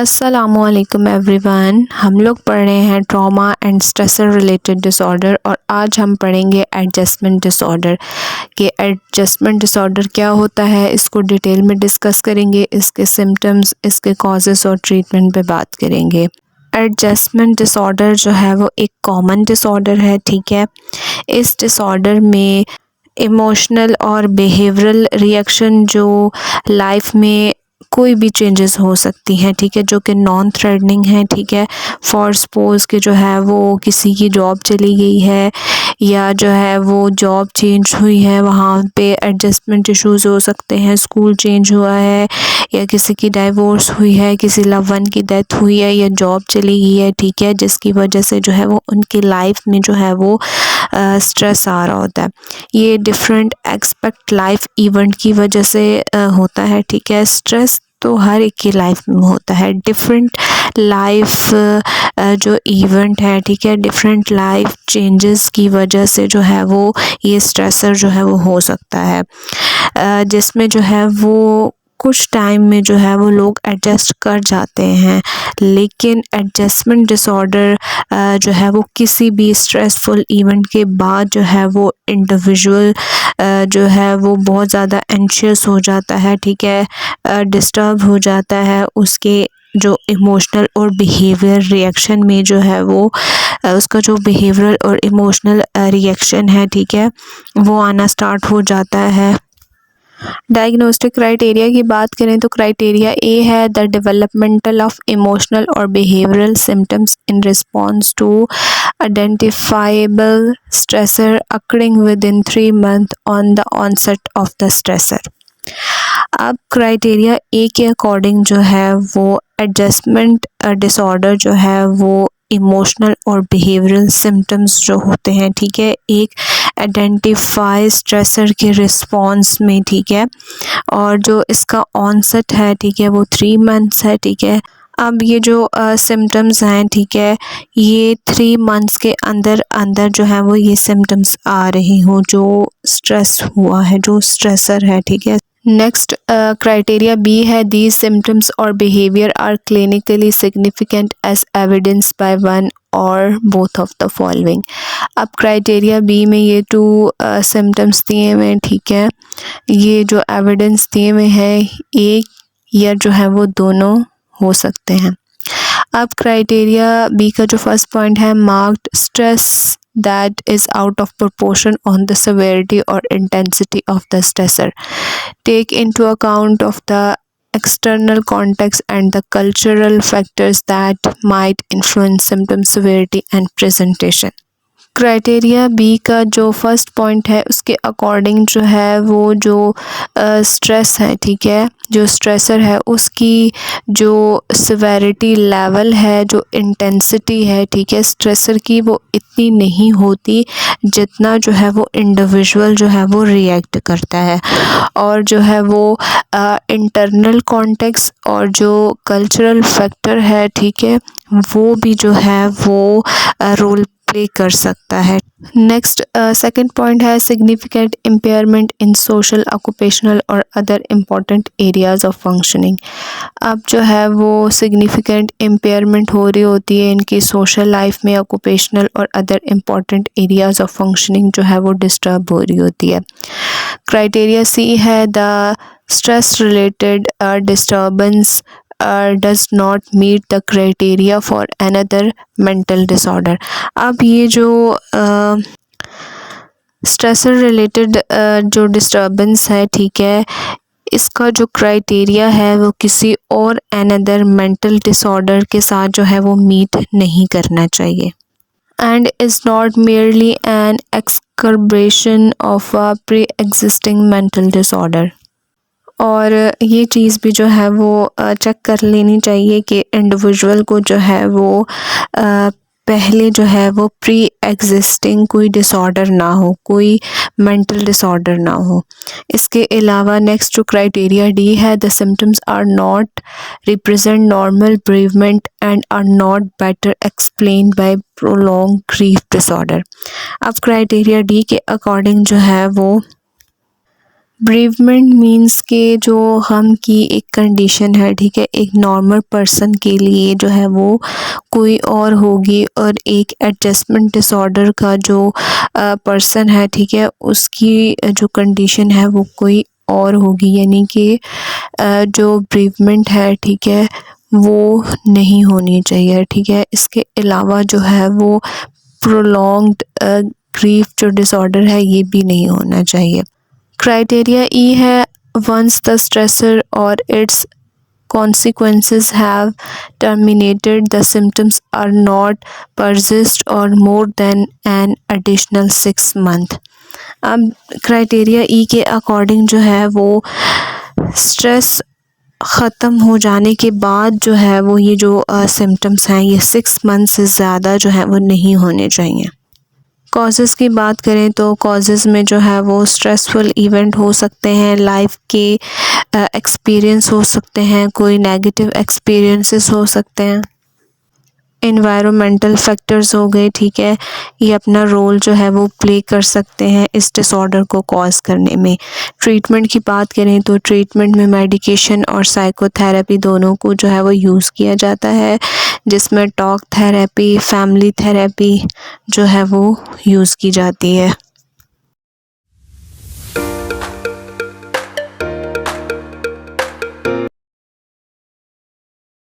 अस्सलामुअलैकुम एवरीवन। हम लोग पढ़ रहे हैं trauma and stressor related disorder और आज हम पढ़ेंगे एडजस्टमेंट डिसऑर्डर कि एडजस्टमेंट डिसऑर्डर क्या होता है। इसको डिटेल में डिस्कस करेंगे, इसके सिम्टम्स, इसके कॉजेज़ और ट्रीटमेंट पे बात करेंगे। एडजस्टमेंट डिसऑर्डर जो है वो एक कॉमन डिसऑर्डर है, ठीक है। इस डिसऑर्डर में इमोशनल और बिहेवियरल रिएक्शन जो लाइफ में कोई भी चेंजेस हो सकती हैं, ठीक है, जो कि नॉन थ्रेटनिंग है, ठीक है। फॉर सपोज कि जो है वो किसी की जॉब चली गई है या जो है वो जॉब चेंज हुई है, वहाँ पे एडजस्टमेंट इश्यूज़ हो सकते हैं। स्कूल चेंज हुआ है या किसी की डाइवोर्स हुई है, किसी लव वन की डेथ हुई है या जॉब चली गई है, ठीक है, जिसकी वजह से जो है वो उनकी लाइफ में जो है वो स्ट्रेस आ रहा होता है। ये डिफरेंट एक्सपेक्ट लाइफ इवेंट की वजह से होता है, ठीक है। स्ट्रेस तो हर एक की लाइफ में होता है, डिफरेंट लाइफ जो इवेंट है, ठीक है, डिफरेंट लाइफ चेंजेस की वजह से जो है वो ये स्ट्रेसर जो है वो हो सकता है, जिसमें जो है वो कुछ टाइम में जो है वो लोग एडजस्ट कर जाते हैं। लेकिन एडजस्टमेंट डिसऑर्डर जो है वो किसी भी स्ट्रेसफुल इवेंट के बाद जो है वो इंडिविजुअल जो है वो बहुत ज़्यादा एंशियस हो जाता है, ठीक है, डिस्टर्ब हो जाता है। उसके जो इमोशनल और बिहेवियर रिएक्शन में जो है वो उसका जो बिहेवियरल और इमोशनल रिएक्शन है, ठीक है, वो आना स्टार्ट हो जाता है। डायग्नोस्टिक क्राइटेरिया की बात करें तो क्राइटेरिया ए है द डेवलपमेंटल ऑफ इमोशनल और behavioural symptoms in response to identifiable stressor occurring within 3 months on the onset of the stressor. अब क्राइटेरिया ए के अकॉर्डिंग जो है वो एडजस्टमेंट डिसऑर्डर जो है वो इमोशनल और बिहेवियरल सिम्टम्स जो होते हैं, ठीक है, एक आइडेंटिफाई स्ट्रेसर के रिस्पॉन्स में, ठीक है, और जो इसका ऑनसेट है, ठीक है, वो 3 months है, ठीक है। अब ये जो सिम्टम्स हैं, ठीक है, ये 3 months के अंदर अंदर जो है वो ये सिम्टम्स आ रही हों जो स्ट्रेस हुआ है, जो स्ट्रेसर है, ठीक है। नेक्स्ट क्राइटेरिया बी है दीज सिम्टम्स और behaviour are clinically significant as evidenced by one और बोथ ऑफ द फॉलोइंग। अब क्राइटेरिया बी में ये 2 सिम्टम्स दिए हुए हैं, ठीक है, ये जो एविडेंस दिए हुए हैं एक या जो है वो दोनों हो सकते हैं। अब क्राइटेरिया बी का जो फर्स्ट पॉइंट है marked stress that is out of proportion on the severity or intensity of the stressor. Take into account of the external context and the cultural factors that might influence symptom severity and presentation. Criteria B का जो first point है उसके according जो है वो जो stress है, ठीक है, जो स्ट्रेसर है उसकी जो सिवेरिटी लेवल है, जो इंटेंसिटी है, ठीक है, स्ट्रेसर की वो इतनी नहीं होती जितना जो है वो इंडिविजुअल जो है वो रिएक्ट करता है। और जो है वो इंटरनल कॉन्टेक्स्ट और जो कल्चरल फैक्टर है, ठीक है, वो भी जो है वो रोल प्ले कर सकता है। नेक्स्ट सेकंड पॉइंट है सिग्निफिकेंट इम्पेयरमेंट इन सोशल, ऑक्यूपेशनल और other important areas of functioning. अब जो है वो सिग्निफिकेंट इम्पेयरमेंट हो रही होती है इनकी सोशल लाइफ में, ऑक्यूपेशनल और other important areas of functioning जो है वो डिस्टर्ब हो रही होती है। क्राइटेरिया सी है the stress related disturbance does not meet the criteria for another mental disorder. अब ये जो स्ट्रेसर रिलेटेड जो डिस्टर्बेंस है, ठीक है, इसका जो क्राइटेरिया है वो किसी और अनदर मेंटल डिसऑर्डर के साथ जो है वो मीट नहीं करना चाहिए and is not merely an exacerbation of a pre-existing mental disorder. और ये चीज़ भी जो है वो चेक कर लेनी चाहिए कि इंडिविजुअल को जो है वो पहले जो है वो प्री एग्जिस्टिंग कोई डिसऑर्डर ना हो, कोई मेंटल डिसऑर्डर ना हो। इसके अलावा नेक्स्ट जो क्राइटेरिया डी है the symptoms are not represent normal bereavement and are not better explain by prolong grief disorder. अब क्राइटेरिया डी के अकॉर्डिंग जो है वो ब्रेवमेंट मीन्स के जो गम की एक कंडीशन है, ठीक है, एक नॉर्मल पर्सन के लिए जो है वो कोई और होगी, और एक एडजस्टमेंट डिसऑर्डर का जो पर्सन है, ठीक है, उसकी जो कंडीशन है वो कोई और होगी। यानी कि जो ब्रेवमेंट है, ठीक है, वो नहीं होनी चाहिए, ठीक है। इसके अलावा जो है वो प्रोलॉन्ग्ड ग्रीफ जो डिसऑर्डर है ये भी नहीं होना चाहिए। क्राइटेरिया ई है, वंस द स्ट्रेसर और it's consequences have terminated, the symptoms are not persist or more than an additional 6 month। अब क्राइटेरिया ई के अकॉर्डिंग जो है वो स्ट्रेस ख़त्म हो जाने के बाद जो है वो ये जो सिम्टम्स हैं ये 6 मंथ से ज़्यादा जो है वो नहीं होने चाहिए। कॉजेज़ की बात करें तो कॉजेज़ में जो है वो स्ट्रेसफुल इवेंट हो सकते हैं, लाइफ के एक्सपीरियंस हो सकते हैं, कोई नेगेटिव एक्सपीरियंसेस हो सकते हैं, एनवायरमेंटल फैक्टर्स हो गए, ठीक है, ये अपना रोल जो है वो प्ले कर सकते हैं इस डिसऑर्डर को कॉज करने में। ट्रीटमेंट की बात करें तो ट्रीटमेंट में मेडिकेशन और साइकोथेरेपी दोनों को जो है वो यूज़ किया जाता है, जिसमें टॉक थेरेपी, फैमिली थेरेपी जो है वो यूज़ की जाती है।